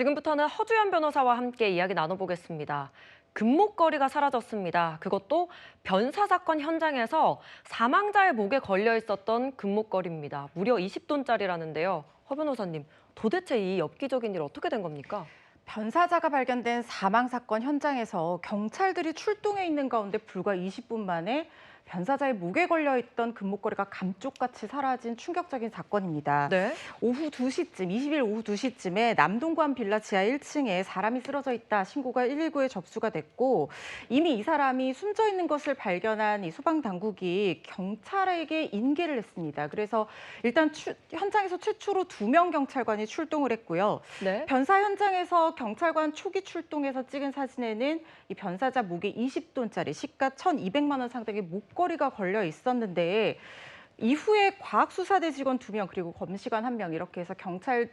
지금부터는 허주연 변호사와 함께 이야기 나눠보겠습니다. 금목걸이가 사라졌습니다. 그것도 변사 사건 현장에서 사망자의 목에 걸려 있었던 금목걸이입니다. 무려 20돈짜리라는데요. 허 변호사님, 도대체 이 엽기적인 일 어떻게 된 겁니까? 변사자가 발견된 사망 사건 현장에서 경찰들이 출동해 있는 가운데 불과 20분 만에 변사자의 목에 걸려 있던 금목걸이가 감쪽같이 사라진 충격적인 사건입니다. 네. 오후 2시쯤, 20일 오후 2시쯤에 남동관 빌라 지하 1층에 사람이 쓰러져 있다 신고가 119에 접수가 됐고 이미 이 사람이 숨져 있는 것을 발견한 이 소방당국이 경찰에게 인계를 했습니다. 그래서 일단 현장에서 최초로 2명 경찰관이 출동을 했고요. 네. 변사 현장에서 경찰관 초기 출동해서 찍은 사진에는 이 변사자 목에 20돈짜리 시가 1,200만 원 상당의 목걸이가 걸려 있었는데 이후에 과학수사대 직원 2명 그리고 검시관 1명 이렇게 해서 경찰들이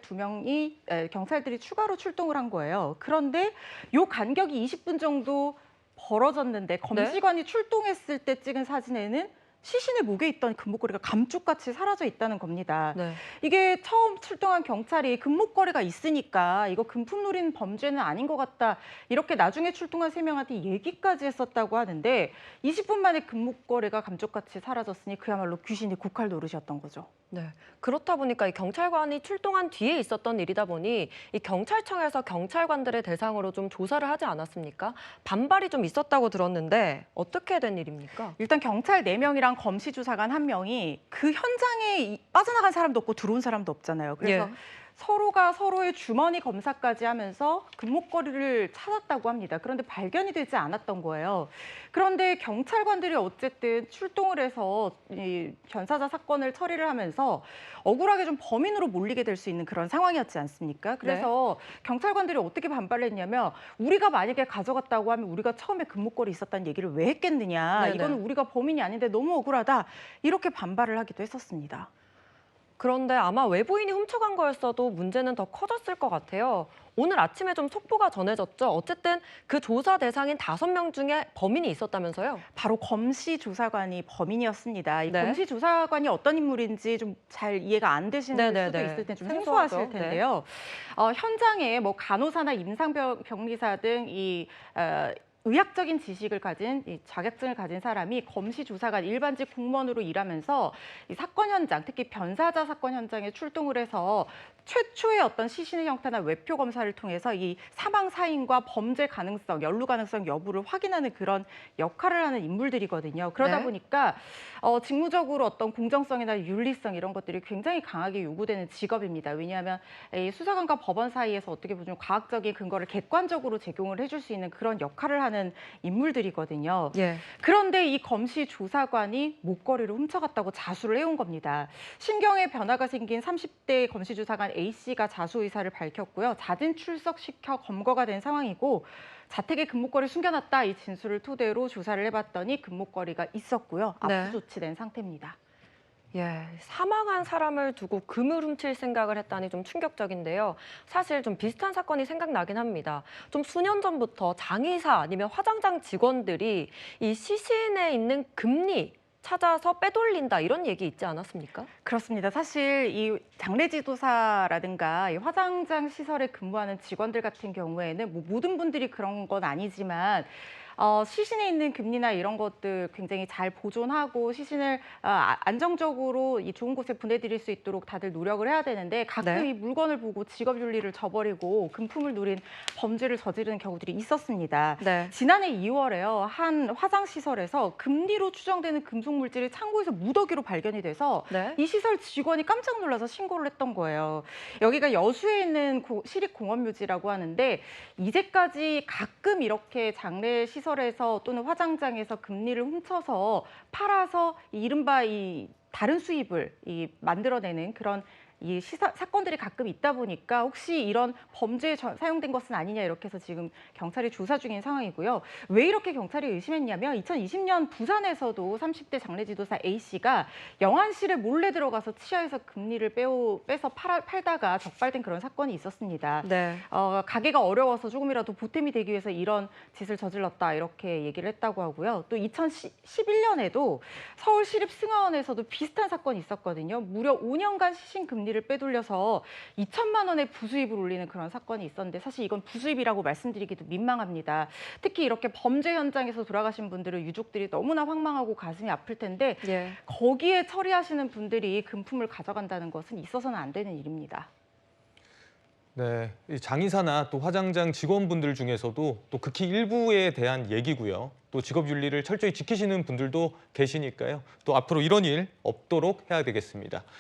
추가로 출동을 한 거예요. 그런데 요 간격이 20분 정도 벌어졌는데 검시관이 출동했을 때 찍은 사진에는 시신의 목에 있던 금목걸이가 감쪽같이 사라져 있다는 겁니다. 네. 이게 처음 출동한 경찰이 금목걸이가 있으니까 이거 금품 노린 범죄는 아닌 것 같다. 이렇게 나중에 출동한 3명한테 얘기까지 했었다고 하는데 20분 만에 금목걸이가 감쪽같이 사라졌으니 그야말로 귀신이 고칼 노릇이었던 거죠. 네. 그렇다 보니까 이 경찰관이 출동한 뒤에 있었던 일이다 보니 이 경찰청에서 경찰관들의 대상으로 좀 조사를 하지 않았습니까? 반발이 좀 있었다고 들었는데 어떻게 된 일입니까? 일단 경찰 4명이랑 검시조사관 1명이 그 현장에 빠져나간 사람도 없고 들어온 사람도 없잖아요. 그래서 예. 서로가 서로의 주머니 검사까지 하면서 금목걸이를 찾았다고 합니다. 그런데 발견이 되지 않았던 거예요. 그런데 경찰관들이 어쨌든 출동을 해서 이 변사자 사건을 처리를 하면서 억울하게 좀 범인으로 몰리게 될 수 있는 그런 상황이었지 않습니까? 그래서 경찰관들이 어떻게 반발을 했냐면 우리가 만약에 가져갔다고 하면 우리가 처음에 금목걸이 있었다는 얘기를 왜 했겠느냐. 네네. 이거는 우리가 범인이 아닌데 너무 억울하다. 이렇게 반발을 하기도 했었습니다. 그런데 아마 외부인이 훔쳐간 거였어도 문제는 더 커졌을 것 같아요. 오늘 아침에 좀 속보가 전해졌죠. 어쨌든 그 조사 대상인 5명 중에 범인이 있었다면서요? 바로 검시조사관이 범인이었습니다. 이 네. 검시조사관이 어떤 인물인지 좀 잘 이해가 안 되시는 수도 네네네. 있을 때 좀 생소하죠. 생소하실 텐데요. 현장에 뭐 간호사나 임상병리사 등이 의학적인 지식을 가진 이 자격증을 가진 사람이 검시조사관 일반직 공무원으로 일하면서 이 사건 현장, 특히 변사자 사건 현장에 출동을 해서 최초의 어떤 시신의 형태나 외표 검사를 통해서 이 사망 사인과 범죄 가능성, 연루 가능성 여부를 확인하는 그런 역할을 하는 인물들이거든요. 그러다 네. 보니까 직무적으로 어떤 공정성이나 윤리성 이런 것들이 굉장히 강하게 요구되는 직업입니다. 왜냐하면 이 수사관과 법원 사이에서 어떻게 보면 과학적인 근거를 객관적으로 제공을 해줄 수 있는 그런 역할을 하는 인물들이거든요. 예. 그런데 이 검시조사관이 목걸이를 훔쳐갔다고 자수를 해온 겁니다. 신경에 변화가 생긴 30대 검시조사관 A씨가 자수 의사를 밝혔고요. 자진 출석시켜 검거가 된 상황이고 자택에 금목걸이 숨겨놨다 이 진술을 토대로 조사를 해봤더니 금목걸이가 있었고요. 네. 압수 조치된 상태입니다. 예, 사망한 사람을 두고 금을 훔칠 생각을 했다니 좀 충격적인데요. 사실 좀 비슷한 사건이 생각나긴 합니다. 좀 수년 전부터 장의사 아니면 화장장 직원들이 이 시신에 있는 금리 찾아서 빼돌린다 이런 얘기 있지 않았습니까? 그렇습니다. 사실 이 장례지도사라든가 이 화장장 시설에 근무하는 직원들 같은 경우에는 뭐 모든 분들이 그런 건 아니지만 시신에 있는 금리나 이런 것들 굉장히 잘 보존하고 시신을 안정적으로 이 좋은 곳에 보내드릴 수 있도록 다들 노력을 해야 되는데 가끔 네. 이 물건을 보고 직업윤리를 저버리고 금품을 노린 범죄를 저지르는 경우들이 있었습니다. 네. 지난해 2월에요. 한 화장시설에서 금리로 추정되는 금속 물질이 창고에서 무더기로 발견이 돼서 네. 이 시설 직원이 깜짝 놀라서 신고를 했던 거예요. 여기가 여수에 있는 시립공원묘지라고 하는데 이제까지 가끔 이렇게 장례 시설에서 또는 화장장에서 금리를 훔쳐서 팔아서 이른바 이 다른 수입을 만들어내는 그런 이 사건들이 가끔 있다 보니까 혹시 이런 범죄에 사용된 것은 아니냐 이렇게 해서 지금 경찰이 조사 중인 상황이고요. 왜 이렇게 경찰이 의심했냐면 2020년 부산에서도 30대 장례지도사 A씨가 영안실에 몰래 들어가서 치아에서 금리를 빼서 팔다가 적발된 그런 사건이 있었습니다. 네. 가게가 어려워서 조금이라도 보탬이 되기 위해서 이런 짓을 저질렀다 이렇게 얘기를 했다고 하고요. 또 2011년에도 서울시립승하원에서도 비슷한 사건이 있었거든요. 무려 5년간 시신 금리 금리를 빼돌려서 2천만 원의 부수입을 올리는 그런 사건이 있었는데 사실 이건 부수입이라고 말씀드리기도 민망합니다. 특히 이렇게 범죄 현장에서 돌아가신 분들은 유족들이 너무나 황망하고 가슴이 아플 텐데 예. 거기에 처리하시는 분들이 금품을 가져간다는 것은 있어서는 안 되는 일입니다. 네, 이 장의사나 또 화장장 직원분들 중에서도 또 극히 일부에 대한 얘기고요. 또 직업 윤리를 철저히 지키시는 분들도 계시니까요. 또 앞으로 이런 일 없도록 해야 되겠습니다.